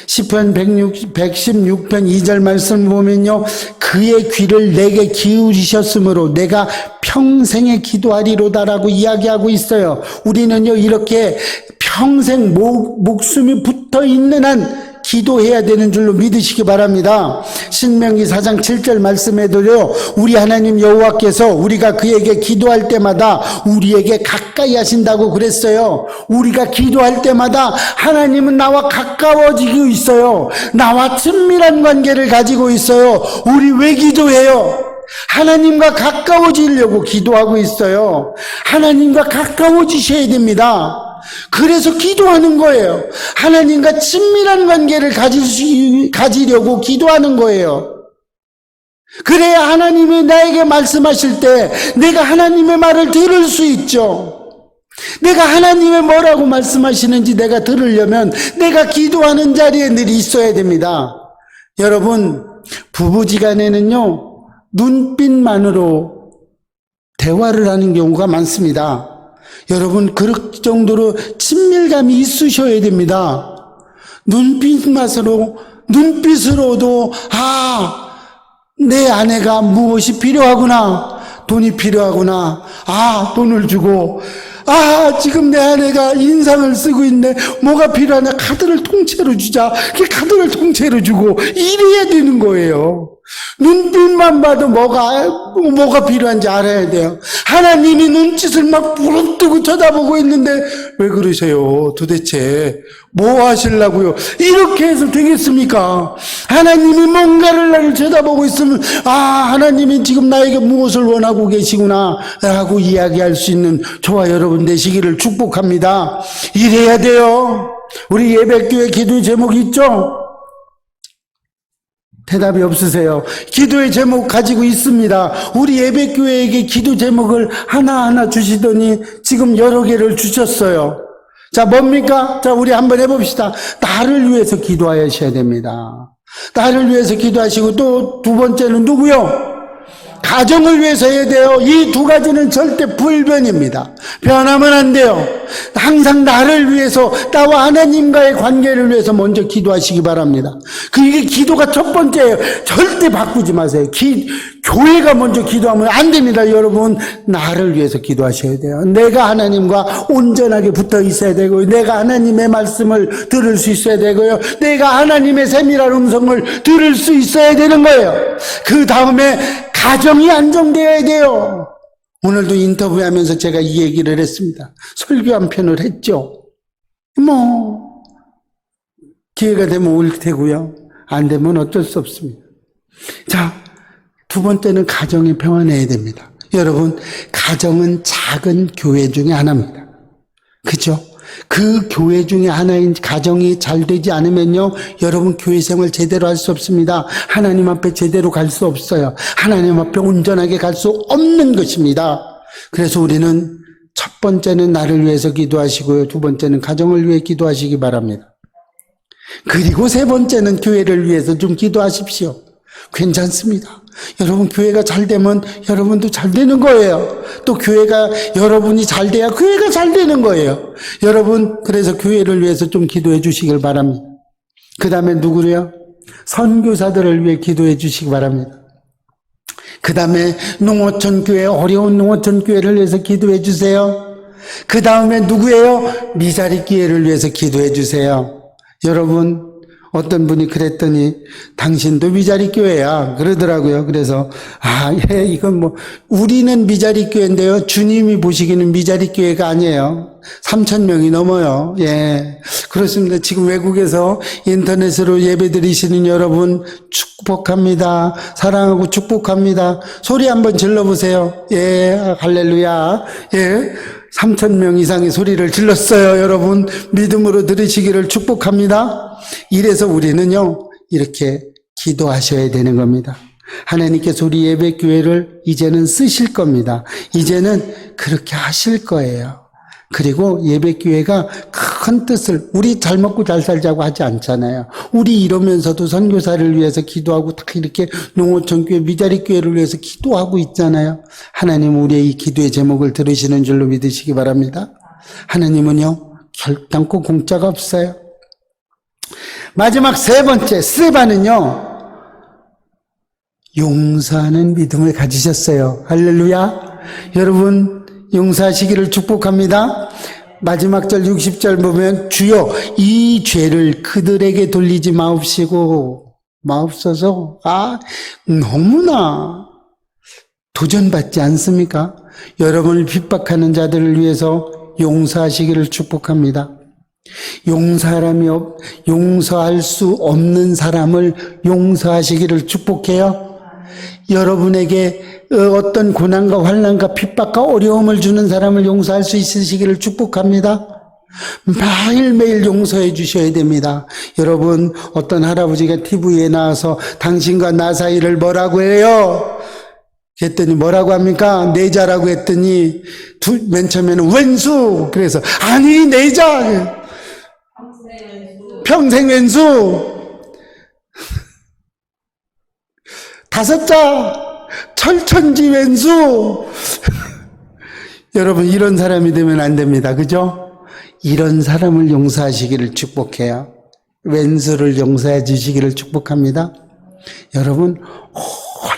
시편 116편 2절 말씀 보면요, 그의 귀를 내게 기울이셨으므로 내가 평생에 기도하리로다라고 이야기하고 있어요. 우리는요, 이렇게 평생 목숨이 붙어 있는 한 기도해야 되는 줄로 믿으시기 바랍니다. 신명기 4장 7절 말씀에도요, 우리 하나님 여호와께서 우리가 그에게 기도할 때마다 우리에게 가까이 하신다고 그랬어요. 우리가 기도할 때마다 하나님은 나와 가까워지고 있어요. 나와 친밀한 관계를 가지고 있어요. 우리 왜 기도해요? 하나님과 가까워지려고 기도하고 있어요. 하나님과 가까워지셔야 됩니다. 그래서 기도하는 거예요. 하나님과 친밀한 관계를 가지려고 기도하는 거예요. 그래야 하나님이 나에게 말씀하실 때 내가 하나님의 말을 들을 수 있죠. 내가 하나님의 뭐라고 말씀하시는지 내가 들으려면 내가 기도하는 자리에 늘 있어야 됩니다. 여러분, 부부지간에는요, 눈빛만으로 대화를 하는 경우가 많습니다. 여러분, 그럴 정도로 친밀감이 있으셔야 됩니다. 눈빛으로도, 내 아내가 무엇이 필요하구나, 돈이 필요하구나, 돈을 주고, 지금 내 아내가 인상을 쓰고 있네, 뭐가 필요하냐, 카드를 통째로 주자, 그 카드를 통째로 주고, 이래야 되는 거예요. 눈빛만 봐도 뭐가 필요한지 알아야 돼요. 하나님이 눈짓을 막 부릅뜨고 쳐다보고 있는데 왜 그러세요? 도대체 뭐 하시려고요? 이렇게 해서 되겠습니까? 하나님이 뭔가를 나를 쳐다보고 있으면 하나님이 지금 나에게 무엇을 원하고 계시구나 라고 이야기할 수 있는 저와 여러분 되시기를 축복합니다. 이래야 돼요. 우리 예배교회 기도 제목 있죠? 대답이 없으세요. 기도의 제목 가지고 있습니다. 우리 예배교회에게 기도 제목을 하나하나 주시더니 지금 여러 개를 주셨어요. 자, 뭡니까? 자, 우리 한번 해봅시다. 나를 위해서 기도하셔야 됩니다. 나를 위해서 기도하시고, 또 두 번째는 누구요? 가정을 위해서 해야 돼요. 이 두 가지는 절대 불변입니다. 변하면 안 돼요. 항상 나를 위해서, 나와 하나님과의 관계를 위해서 먼저 기도하시기 바랍니다. 이게 기도가 첫 번째예요. 절대 바꾸지 마세요. 교회가 먼저 기도하면 안 됩니다. 여러분, 나를 위해서 기도하셔야 돼요. 내가 하나님과 온전하게 붙어 있어야 되고요. 내가 하나님의 말씀을 들을 수 있어야 되고요. 내가 하나님의 세밀한 음성을 들을 수 있어야 되는 거예요. 그 다음에 가정이 안정되어야 돼요. 오늘도 인터뷰하면서 제가 이 얘기를 했습니다. 설교 한 편을 했죠. 기회가 되면 올 테고요. 안 되면 어쩔 수 없습니다. 자, 두 번째는 가정이 평안해야 됩니다. 여러분, 가정은 작은 교회 중에 하나입니다. 그죠? 그 교회 중에 하나인 가정이 잘 되지 않으면요, 여러분 교회 생활 제대로 할 수 없습니다. 하나님 앞에 제대로 갈 수 없어요. 하나님 앞에 온전하게 갈 수 없는 것입니다. 그래서 우리는 첫 번째는 나를 위해서 기도하시고요, 두 번째는 가정을 위해 기도하시기 바랍니다. 그리고 세 번째는 교회를 위해서 좀 기도하십시오. 괜찮습니다. 여러분, 교회가 잘 되면 여러분도 잘 되는 거예요. 또 교회가, 여러분이 잘 돼야 교회가 잘 되는 거예요. 여러분, 그래서 교회를 위해서 좀 기도해 주시길 바랍니다. 그 다음에 누구래요? 선교사들을 위해 기도해 주시기 바랍니다. 그 다음에 농어촌 교회, 어려운 농어촌 교회를 위해서 기도해 주세요. 그 다음에 누구예요? 미자리 교회를 위해서 기도해 주세요. 여러분, 어떤 분이 그랬더니 당신도 미자리 교회야 그러더라고요. 그래서 이건 뭐 우리는 미자리 교회인데요, 주님이 보시기는 미자리 교회가 아니에요. 3,000명이 넘어요. 예, 그렇습니다. 지금 외국에서 인터넷으로 예배드리시는 여러분 축복합니다. 사랑하고 축복합니다. 소리 한번 질러보세요. 예, 할렐루야. 예, 3,000명 이상의 소리를 질렀어요. 여러분 믿음으로 들으시기를 축복합니다. 이래서 우리는요, 이렇게 기도하셔야 되는 겁니다. 하나님께서 우리 예배교회를 이제는 쓰실 겁니다. 이제는 그렇게 하실 거예요. 그리고 예배교회가 큰 뜻을, 우리 잘 먹고 잘 살자고 하지 않잖아요. 우리 이러면서도 선교사를 위해서 기도하고 다 이렇게 농어촌교회, 미자리교회를 위해서 기도하고 있잖아요. 하나님은 우리의 이 기도의 제목을 들으시는 줄로 믿으시기 바랍니다. 하나님은요, 결단코 공짜가 없어요. 마지막 세 번째, 스데반은요, 용서하는 믿음을 가지셨어요. 할렐루야. 여러분, 용서하시기를 축복합니다. 마지막 절 60절 보면, 주여 이 죄를 그들에게 돌리지 마옵소서. 너무나 도전받지 않습니까? 여러분을 핍박하는 자들을 위해서 용서하시기를 축복합니다. 용서할 수 없는 사람을 용서하시기를 축복해요. 여러분에게 어떤 고난과 환난과 핍박과 어려움을 주는 사람을 용서할 수 있으시기를 축복합니다. 매일매일 용서해 주셔야 됩니다. 여러분, 어떤 할아버지가 TV에 나와서 당신과 나 사이를 뭐라고 해요? 그랬더니 뭐라고 합니까? 내자라고 했더니 맨 처음에는 왼수. 그래서 아니 내자. 평생 왼수. 5자 철천지 왼수. 여러분, 이런 사람이 되면 안 됩니다. 그죠? 이런 사람을 용서하시기를 축복해요. 왼수를 용서해 주시기를 축복합니다. 여러분,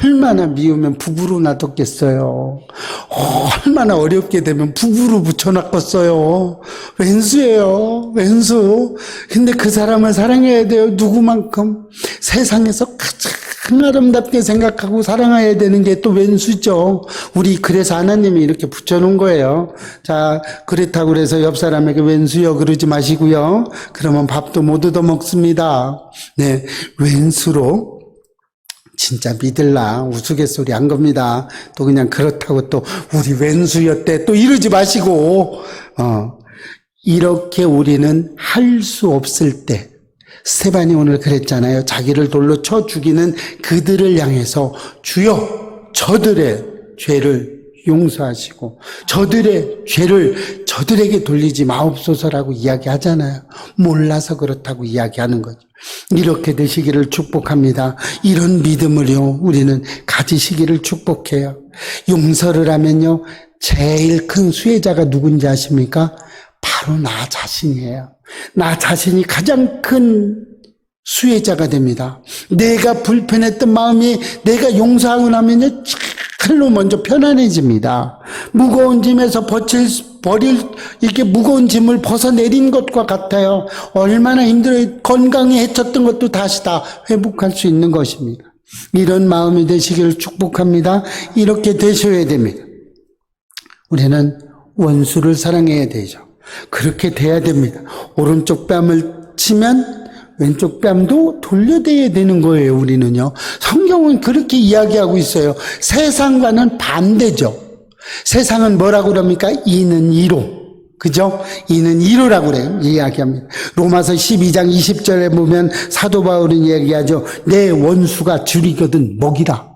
얼마나 미우면 부부로 놔뒀겠어요. 얼마나 어렵게 되면 부부로 붙여놨겠어요. 왼수예요, 왼수. 근데 그 사람을 사랑해야 돼요. 누구만큼. 세상에서 가장 아름답게 생각하고 사랑해야 되는 게 또 왼수죠. 그래서 하나님이 이렇게 붙여놓은 거예요. 자, 그렇다고 그래서 옆 사람에게 왼수요 그러지 마시고요. 그러면 밥도 못 얻어 먹습니다. 네, 왼수로 진짜 믿을라 우스갯소리 한 겁니다. 또 그냥 그렇다고 또 우리 왼수였대 또 이러지 마시고, 이렇게 우리는 할 수 없을 때, 스데반이 오늘 그랬잖아요. 자기를 돌로 쳐 죽이는 그들을 향해서 주여 저들의 죄를 용서하시고 저들의 죄를 저들에게 돌리지 마옵소서라고 이야기하잖아요. 몰라서 그렇다고 이야기하는 거죠. 이렇게 되시기를 축복합니다. 이런 믿음을요, 우리는 가지시기를 축복해요. 용서를 하면요, 제일 큰 수혜자가 누군지 아십니까? 바로 나 자신이에요. 나 자신이 가장 큰 수혜자가 됩니다. 내가 불편했던 마음이 내가 용서하고 나면요, 칼로 먼저 편안해집니다. 무거운 짐에서 이렇게 무거운 짐을 벗어내린 것과 같아요. 얼마나 힘들어요. 건강에 해쳤던 것도 다시 다 회복할 수 있는 것입니다. 이런 마음이 되시기를 축복합니다. 이렇게 되셔야 됩니다. 우리는 원수를 사랑해야 되죠. 그렇게 돼야 됩니다. 오른쪽 뺨을 치면 왼쪽 뺨도 돌려대야 되는 거예요, 우리는요. 성경은 그렇게 이야기하고 있어요. 세상과는 반대죠. 세상은 뭐라고 그럽니까? 이는 이로. 그죠? 이는 이로라고 그래요. 이야기합니다. 로마서 12장 20절에 보면 사도 바울은 이야기하죠. 내 원수가 줄이거든 먹이라.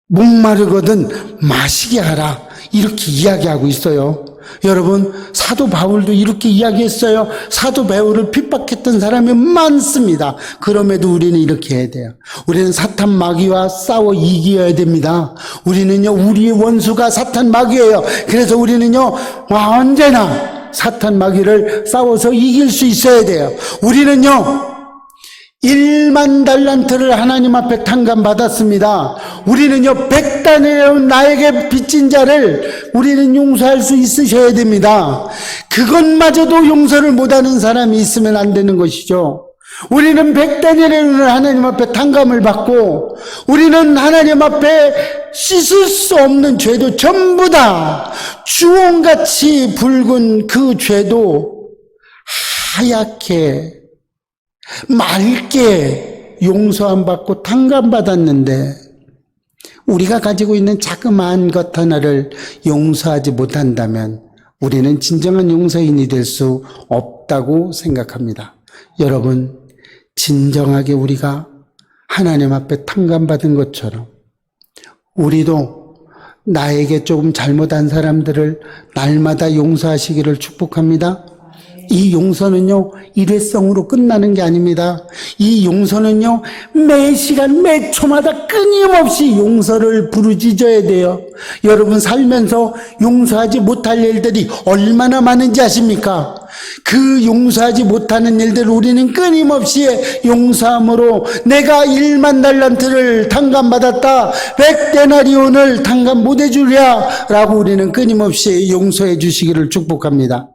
목마르거든 마시게 하라. 이렇게 이야기하고 있어요. 여러분, 사도 바울도 이렇게 이야기했어요. 사도 바울을 핍박했던 사람이 많습니다. 그럼에도 우리는 이렇게 해야 돼요. 우리는 사탄 마귀와 싸워 이겨야 됩니다. 우리는요, 우리의 원수가 사탄 마귀예요. 그래서 우리는요, 언제나 사탄 마귀를 싸워서 이길 수 있어야 돼요. 우리는요, 1만 달란트를 하나님 앞에 탕감받았습니다. 우리는요, 100단의 나에게 빚진 자를 우리는 용서할 수 있으셔야 됩니다. 그것마저도 용서를 못하는 사람이 있으면 안 되는 것이죠. 우리는 100단위를 하나님 앞에 탕감을 받고, 우리는 하나님 앞에 씻을 수 없는 죄도 전부 다 주홍같이 붉은 그 죄도 하얗게 맑게 용서 안 받고 탕감받았는데, 우리가 가지고 있는 자그마한 것 하나를 용서하지 못한다면 우리는 진정한 용서인이 될 수 없다고 생각합니다. 여러분, 진정하게 우리가 하나님 앞에 탕감받은 것처럼 우리도 나에게 조금 잘못한 사람들을 날마다 용서하시기를 축복합니다. 이 용서는요, 일회성으로 끝나는 게 아닙니다. 이 용서는요, 매 시간 매 초마다 끊임없이 용서를 부르짖어야 돼요. 여러분, 살면서 용서하지 못할 일들이 얼마나 많은지 아십니까? 그 용서하지 못하는 일들을 우리는 끊임없이 용서함으로 내가 1만 달란트를 탕감받았다, 100데나리온을 탕감 못해주랴 라고 우리는 끊임없이 용서해 주시기를 축복합니다.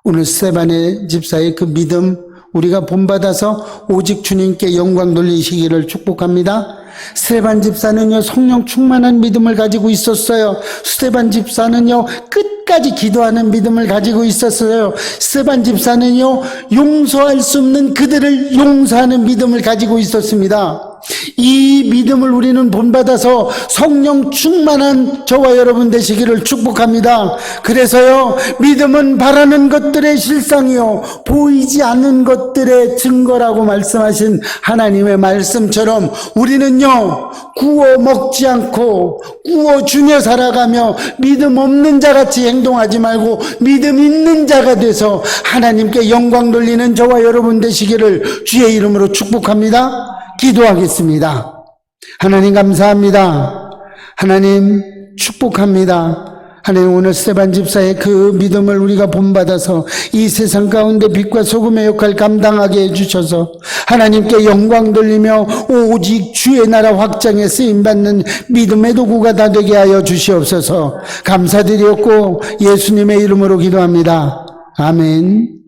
오늘 스데반의 집사의 그 믿음 우리가 본받아서 오직 주님께 영광 돌리시기를 축복합니다. 스데반 집사는요, 성령 충만한 믿음을 가지고 있었어요. 스데반 집사는요, 끝까지 기도하는 믿음을 가지고 있었어요. 스데반 집사는요, 용서할 수 없는 그들을 용서하는 믿음을 가지고 있었습니다. 이 믿음을 우리는 본받아서 성령 충만한 저와 여러분 되시기를 축복합니다. 그래서요, 믿음은 바라는 것들의 실상이요, 보이지 않는 것들의 증거라고 말씀하신 하나님의 말씀처럼 우리는요, 구워 먹지 않고 구워 주며 살아가며 믿음 없는 자같이 행동하지 말고 믿음 있는 자가 돼서 하나님께 영광 돌리는 저와 여러분 되시기를 주의 이름으로 축복합니다. 기도하겠습니다. 하나님 감사합니다. 하나님 축복합니다. 하나님, 오늘 스데반 집사의 그 믿음을 우리가 본받아서 이 세상 가운데 빛과 소금의 역할 감당하게 해주셔서 하나님께 영광 돌리며 오직 주의 나라 확장에 쓰임받는 믿음의 도구가 다 되게 하여 주시옵소서. 감사드리옵고 예수님의 이름으로 기도합니다. 아멘.